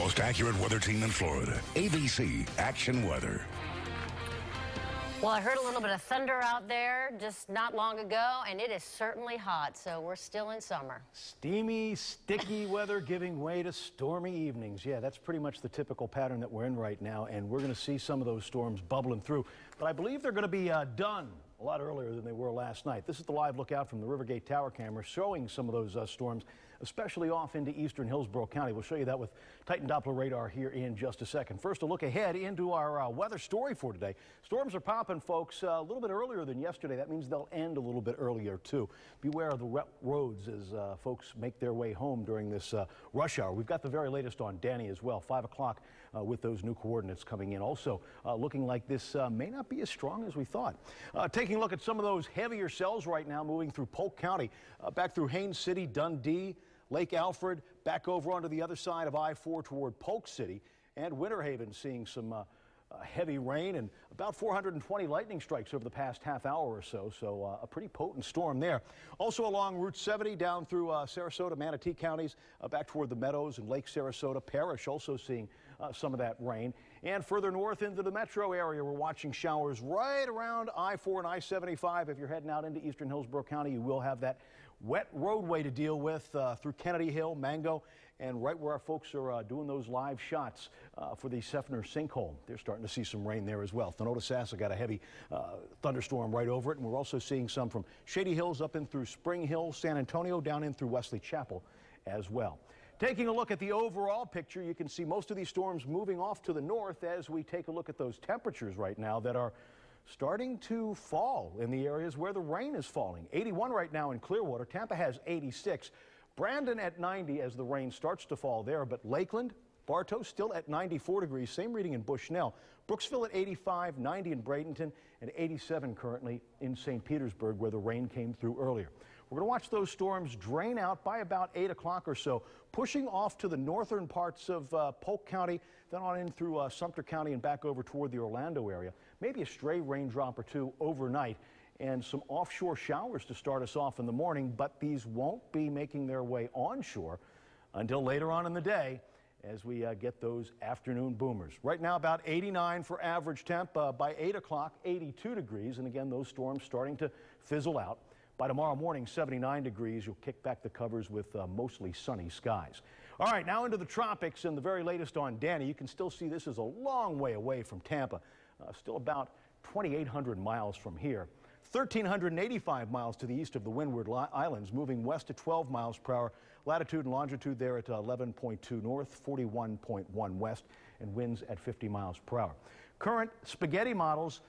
most accurate weather team in Florida. ABC Action Weather. Well, I heard a little bit of thunder out there just not long ago, and it is certainly hot, so we're still in summer. Steamy, sticky weather giving way to stormy evenings. Yeah, that's pretty much the typical pattern that we're in right now, and we're going to see some of those storms bubbling through. But I believe they're going to be done a lot earlier than they were last night. This is the live lookout from the Rivergate Tower camera showing some of those storms, especially off into eastern Hillsborough County. We'll show you that with Titan Doppler radar here in just a second. First, a look ahead into our weather story for today. Storms are popping, folks, a little bit earlier than yesterday. That means they'll end a little bit earlier, too. Beware of the wet roads as folks make their way home during this rush hour. We've got the very latest on Danny as well, 5 o'clock with those new coordinates coming in. Also, looking like this may not be as strong as we thought. Taking a look at some of those heavier cells right now moving through Polk County, back through Haines City, Dundee, Lake Alfred, back over onto the other side of I-4 toward Polk City, and Winter Haven seeing some heavy rain and about 420 lightning strikes over the past half hour or so, so a pretty potent storm there. Also along Route 70 down through Sarasota, Manatee counties, back toward the Meadows and Lake Sarasota Parish, also seeing some of that rain. And further north into the metro area, we're watching showers right around I-4 and I-75. If you're heading out into eastern Hillsborough County, you will have that wet roadway to deal with through Kennedy Hill, Mango, and right where our folks are doing those live shots for the Seffner sinkhole. They're starting to see some rain there as well. Thanota-Sassa got a heavy thunderstorm right over it, and we're also seeing some from Shady Hills up in through Spring Hill, San Antonio, down in through Wesley Chapel as well. Taking a look at the overall picture, you can see most of these storms moving off to the north as we take a look at those temperatures right now that are starting to fall in the areas where the rain is falling. 81 right now in Clearwater. Tampa has 86. Brandon at 90 as the rain starts to fall there, but Lakeland, Bartow still at 94 degrees, same reading in Bushnell. Brooksville at 85, 90 in Bradenton, and 87 currently in St. Petersburg where the rain came through earlier. We're going to watch those storms drain out by about 8 o'clock or so, pushing off to the northern parts of Polk County, then on in through Sumter County and back over toward the Orlando area. Maybe a stray raindrop or two overnight and some offshore showers to start us off in the morning, but these won't be making their way onshore until later on in the day as we get those afternoon boomers. Right now about 89 for average temp. By 8 o'clock, 82 degrees, and again those storms starting to fizzle out. By tomorrow morning, 79 degrees. You'll kick back the covers with mostly sunny skies. All right, now into the tropics and the very latest on Danny. You can still see this is a long way away from Tampa, still about 2,800 miles from here. 1,385 miles to the east of the Windward Islands, moving west at 12 miles per hour. Latitude and longitude there at 11.2 north, 41.1 west, and winds at 50 miles per hour. Current spaghetti models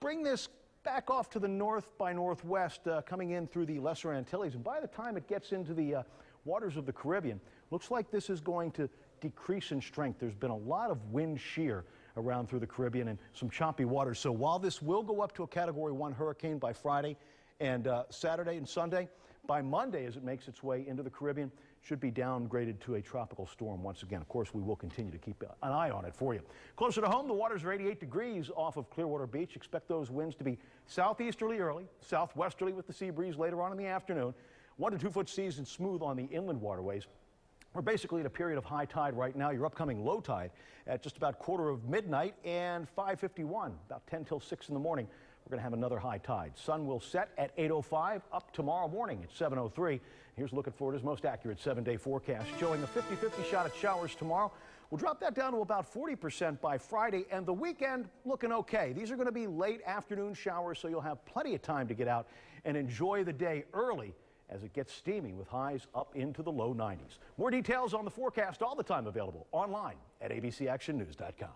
bring this back off to the north by northwest, coming in through the Lesser Antilles. And by the time it gets into the waters of the Caribbean, looks like this is going to decrease in strength. There's been a lot of wind shear around through the Caribbean and some choppy waters. So while this will go up to a Category 1 hurricane by Friday and Saturday and Sunday, by Monday as it makes its way into the Caribbean, should be downgraded to a tropical storm once again. Of course, we will continue to keep an eye on it for you. Closer to home, the waters are 88 degrees off of Clearwater Beach. Expect those winds to be southeasterly early, southwesterly with the sea breeze later on in the afternoon. 1 to 2 foot seas and smooth on the inland waterways. We're basically at a period of high tide right now. Your upcoming low tide at just about quarter of midnight and 5:51, about 10 till 6 in the morning. We're going to have another high tide. Sun will set at 8:05, up tomorrow morning at 7:03. Here's a look at Florida's most accurate 7-day forecast, showing a 50-50 shot at showers tomorrow. We'll drop that down to about 40% by Friday, and the weekend looking okay. These are going to be late afternoon showers, so you'll have plenty of time to get out and enjoy the day early as it gets steamy with highs up into the low 90s. More details on the forecast all the time available online at abcactionnews.com.